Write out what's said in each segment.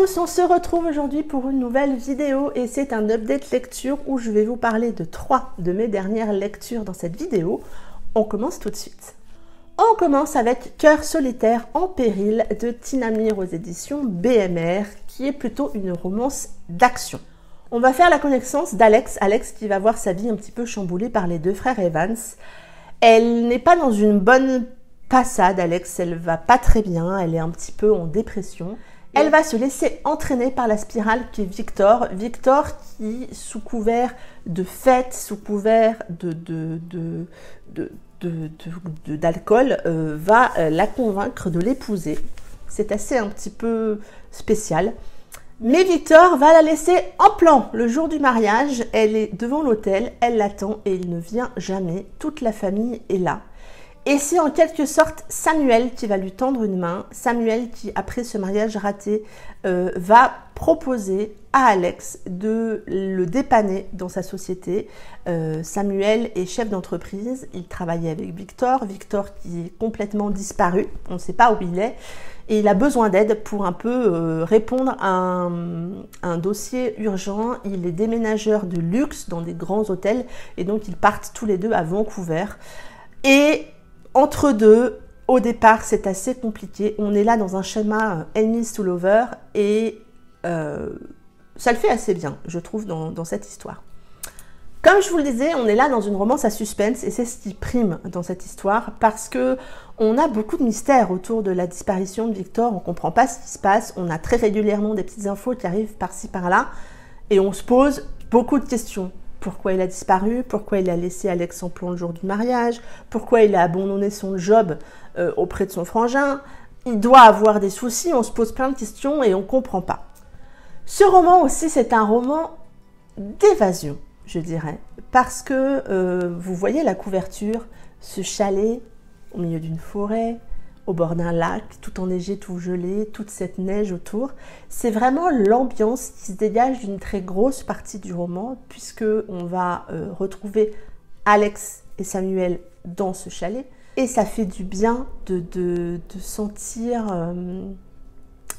tous, on se retrouve aujourd'hui pour une nouvelle vidéo et c'est un update lecture où je vais vous parler de 3 de mes dernières lectures dans cette vidéo. On commence tout de suite. On commence avec Cœur solitaire en péril de Tina Mir aux éditions BMR qui est plutôt une romance d'action. On va faire la connaissance d'Alex, Alex qui va voir sa vie un petit peu chamboulée par les deux frères Evans. Elle n'est pas dans une bonne passade, Alex, elle va pas très bien, elle est un petit peu en dépression. Elle va se laisser entraîner par la spirale qui est Victor. Victor qui, sous couvert de fêtes, sous couvert d'alcool, va la convaincre de l'épouser. C'est assez un petit peu spécial. Mais Victor va la laisser en plan le jour du mariage. Elle est devant l'autel, elle l'attend et il ne vient jamais. Toute la famille est là. Et c'est en quelque sorte Samuel qui va lui tendre une main. Samuel qui, après ce mariage raté, va proposer à Alex de le dépanner dans sa société. Samuel est chef d'entreprise, il travaillait avec Victor. Victor qui est complètement disparu, on ne sait pas où il est. Et il a besoin d'aide pour un peu répondre à un dossier urgent. Il est déménageur de luxe dans des grands hôtels et donc ils partent tous les deux à Vancouver. Et entre deux, au départ, c'est assez compliqué. On est là dans un schéma enemies to lover et ça le fait assez bien, je trouve, dans cette histoire. Comme je vous le disais, on est là dans une romance à suspense et c'est ce qui prime dans cette histoire parce que on a beaucoup de mystères autour de la disparition de Victor. On ne comprend pas ce qui se passe. On a très régulièrement des petites infos qui arrivent par-ci par-là et on se pose beaucoup de questions. Pourquoi il a disparu? Pourquoi il a laissé Alex en plan le jour du mariage? Pourquoi il a abandonné son job auprès de son frangin? Il doit avoir des soucis, on se pose plein de questions et on ne comprend pas. Ce roman aussi, c'est un roman d'évasion, je dirais, parce que vous voyez la couverture, ce chalet au milieu d'une forêt, au bord d'un lac, tout enneigé, tout gelé, toute cette neige autour. C'est vraiment l'ambiance qui se dégage d'une très grosse partie du roman, puisque on va retrouver Alex et Samuel dans ce chalet. Et ça fait du bien de sentir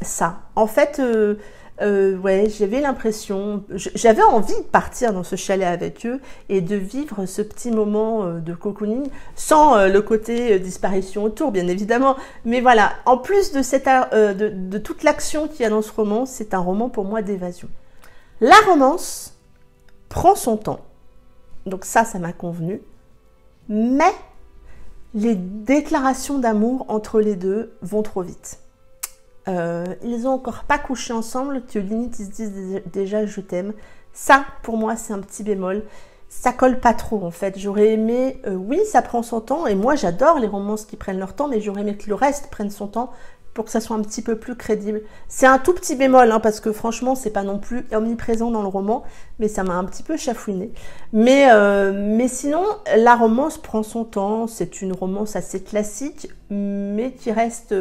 ça. En fait, ouais, j'avais l'impression, j'avais envie de partir dans ce chalet avec eux et de vivre ce petit moment de cocooning sans le côté disparition autour, bien évidemment. Mais voilà, en plus de toute l'action qu'il y a dans ce roman, c'est un roman pour moi d'évasion. La romance prend son temps, donc ça m'a convenu, mais les déclarations d'amour entre les deux vont trop vite. Ils n'ont encore pas couché ensemble, que limite ils se disent déjà je t'aime. Ça, pour moi, c'est un petit bémol. Ça colle pas trop en fait. J'aurais aimé, oui, ça prend son temps, et moi j'adore les romances qui prennent leur temps, mais j'aurais aimé que le reste prenne son temps pour que ça soit un petit peu plus crédible. C'est un tout petit bémol, hein, parce que franchement, c'est pas non plus omniprésent dans le roman, mais ça m'a un petit peu chafouiné. Mais sinon, la romance prend son temps. C'est une romance assez classique, mais qui reste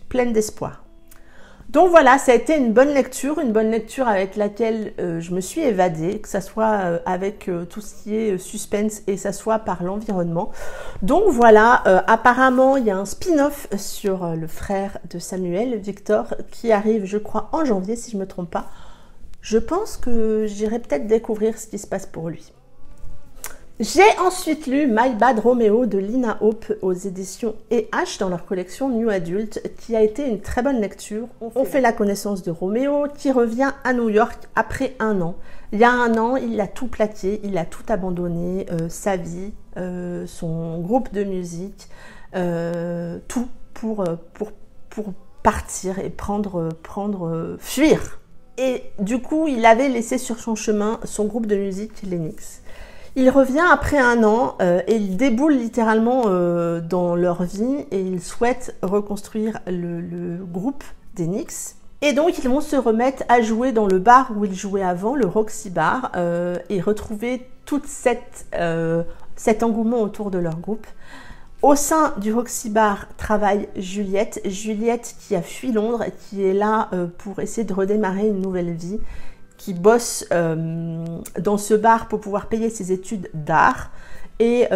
pleine d'espoir. Donc voilà, ça a été une bonne lecture avec laquelle je me suis évadée, que ça soit avec tout ce qui est suspense et ça soit par l'environnement. Donc voilà, apparemment il y a un spin-off sur le frère de Samuel, Victor, qui arrive je crois en janvier si je ne me trompe pas. Je pense que j'irai peut-être découvrir ce qui se passe pour lui. J'ai ensuite lu My Bad Romeo de Lina Hope aux éditions EH dans leur collection New Adult, qui a été une très bonne lecture. On fait la connaissance de Roméo qui revient à New York après 1 an. Il y a 1 an, il a tout plaqué, il a tout abandonné, sa vie, son groupe de musique, tout pour partir et fuir. Et du coup, il avait laissé sur son chemin son groupe de musique, Lennox. Il revient après 1 an et il déboule littéralement dans leur vie et ils souhaitent reconstruire le groupe d'Enix. Et donc ils vont se remettre à jouer dans le bar où ils jouaient avant, le Roxy Bar, et retrouver tout cet engouement autour de leur groupe. Au sein du Roxy Bar travaille Juliette qui a fui Londres et qui est là pour essayer de redémarrer une nouvelle vie, qui bosse dans ce bar pour pouvoir payer ses études d'art. Et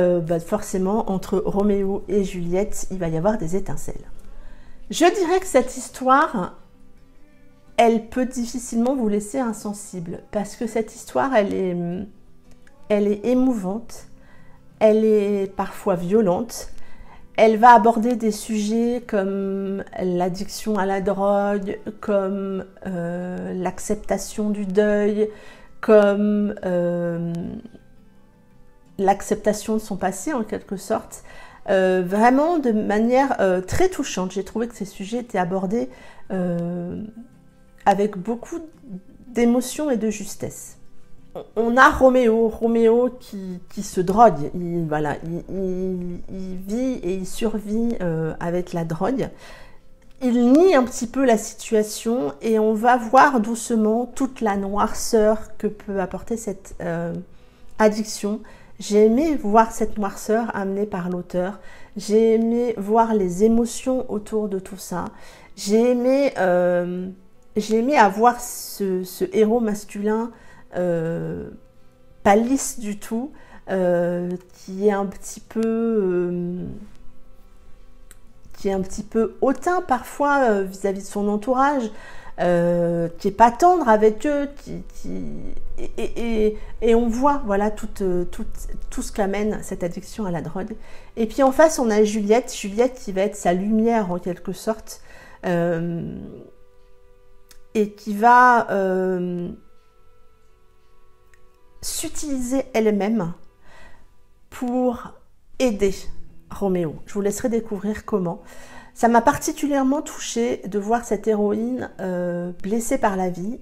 forcément, entre Roméo et Juliette, il va y avoir des étincelles. Je dirais que cette histoire elle peut difficilement vous laisser insensible parce que cette histoire, elle est émouvante, elle est parfois violente. Elle va aborder des sujets comme l'addiction à la drogue, comme l'acceptation du deuil, comme l'acceptation de son passé en quelque sorte, vraiment de manière très touchante. J'ai trouvé que ces sujets étaient abordés avec beaucoup d'émotion et de justesse. On a Roméo qui se drogue, il vit et il survit avec la drogue. Il nie un petit peu la situation et on va voir doucement toute la noirceur que peut apporter cette addiction. J'ai aimé voir cette noirceur amenée par l'auteur, j'ai aimé voir les émotions autour de tout ça, j'ai aimé avoir ce héros masculin pas lisse du tout, qui est un petit peu hautain parfois vis-à-vis de son entourage, qui est pas tendre avec eux, et on voit voilà tout ce qu'amène cette addiction à la drogue. Et puis en face on a Juliette qui va être sa lumière en quelque sorte, et qui va s'utiliser elle-même pour aider Roméo. Je vous laisserai découvrir comment. Ça m'a particulièrement touchée de voir cette héroïne blessée par la vie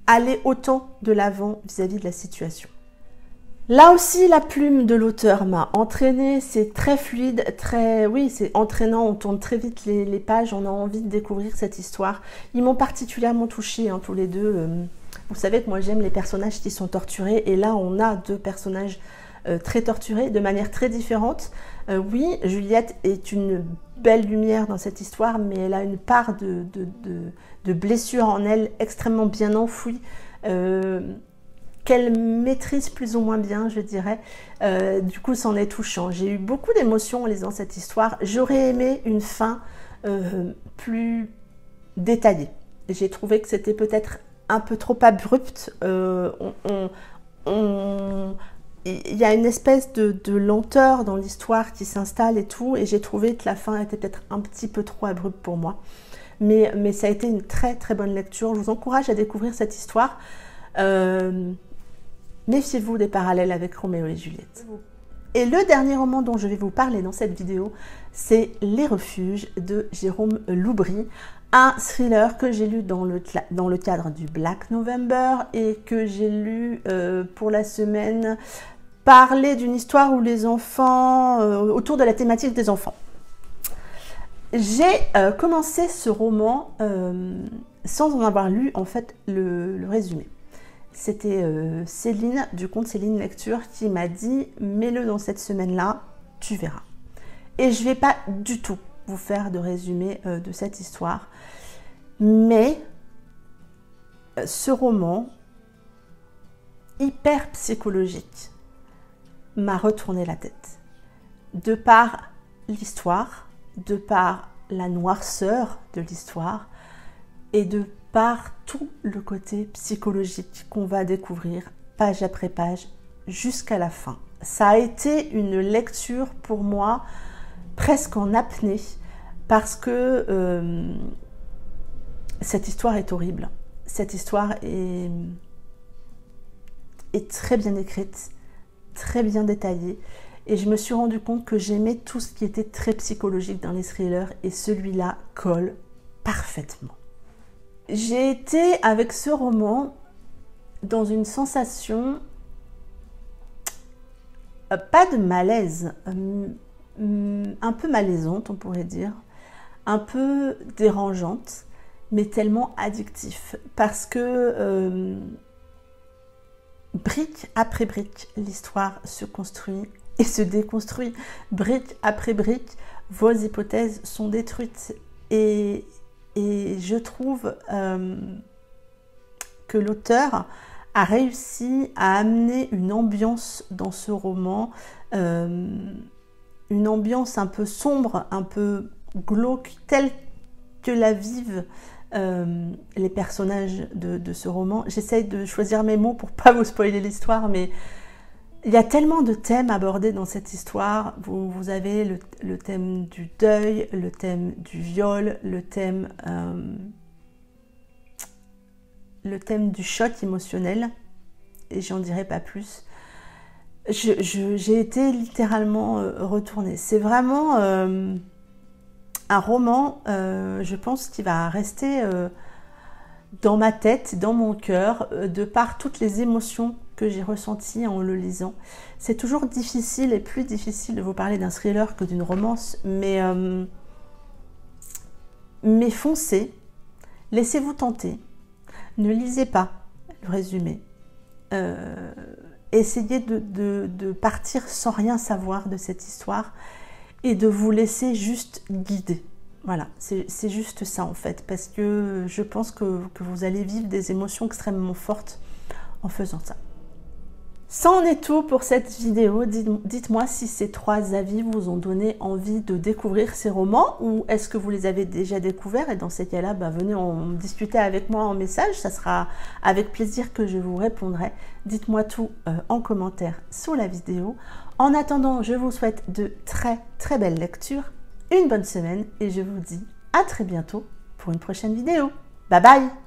aller autant de l'avant vis-à-vis de la situation. Là aussi, la plume de l'auteur m'a entraînée, c'est très fluide, c'est entraînant, on tourne très vite les pages, on a envie de découvrir cette histoire. Ils m'ont particulièrement touchée, hein, tous les deux. Vous savez que moi j'aime les personnages qui sont torturés, et là on a deux personnages très torturés, de manière très différente. Oui, Juliette est une belle lumière dans cette histoire, mais elle a une part de blessure en elle extrêmement bien enfouie, qu'elle maîtrise plus ou moins bien, je dirais. Du coup, c'en est touchant. J'ai eu beaucoup d'émotions en lisant cette histoire. J'aurais aimé une fin plus détaillée. J'ai trouvé que c'était peut-être un peu trop abrupt. Il y a une espèce de lenteur dans l'histoire qui s'installe et tout, et j'ai trouvé que la fin était peut-être un petit peu trop abrupte pour moi. Mais ça a été une très très bonne lecture. Je vous encourage à découvrir cette histoire. Méfiez-vous des parallèles avec Roméo et Juliette. Et le dernier roman dont je vais vous parler dans cette vidéo, c'est Les Refuges de Jérôme Loubry, un thriller que j'ai lu dans le cadre du Black November et que j'ai lu pour la semaine, parler d'une histoire où les enfants, autour de la thématique des enfants. J'ai commencé ce roman sans en avoir lu en fait le résumé. C'était Céline, du compte Céline Lecture, qui m'a dit « mets-le dans cette semaine-là, tu verras ». Et je ne vais pas du tout vous faire de résumé de cette histoire, mais ce roman, hyper psychologique, m'a retourné la tête. De par l'histoire, de par la noirceur de l'histoire, et de par tout le côté psychologique qu'on va découvrir page après page jusqu'à la fin. Ça a été une lecture pour moi presque en apnée parce que cette histoire est horrible. Cette histoire est très bien écrite, très bien détaillée, et je me suis rendu compte que j'aimais tout ce qui était très psychologique dans les thrillers, et celui-là colle parfaitement. J'ai été avec ce roman dans une sensation, pas de malaise, un peu malaisante on pourrait dire, un peu dérangeante, mais tellement addictif, parce que brique après brique, l'histoire se construit et se déconstruit. Brique après brique, vos hypothèses sont détruites, et je trouve que l'auteur a réussi à amener une ambiance dans ce roman, une ambiance un peu sombre, un peu glauque, telle que la vivent les personnages de ce roman. J'essaye de choisir mes mots pour pas vous spoiler l'histoire, mais il y a tellement de thèmes abordés dans cette histoire. Vous avez le thème du deuil, le thème du viol, le thème du choc émotionnel, et j'en dirai pas plus. J'ai été littéralement retournée. C'est vraiment un roman, je pense, qui va rester dans ma tête, dans mon cœur, de par toutes les émotions que j'ai ressenties en le lisant. C'est toujours difficile et plus difficile de vous parler d'un thriller que d'une romance, mais foncez, laissez-vous tenter, ne lisez pas le résumé. Essayez de partir sans rien savoir de cette histoire et de vous laisser juste guider. Voilà, c'est juste ça en fait, parce que je pense que vous allez vivre des émotions extrêmement fortes en faisant ça. Ça en est tout pour cette vidéo. Dites-moi si ces 3 avis vous ont donné envie de découvrir ces romans, ou est-ce que vous les avez déjà découverts, et dans ces cas-là, venez en discuter avec moi en message, ça sera avec plaisir que je vous répondrai. Dites-moi tout en commentaire sous la vidéo. En attendant, je vous souhaite de très très belles lectures, une bonne semaine, et je vous dis à très bientôt pour une prochaine vidéo. Bye bye!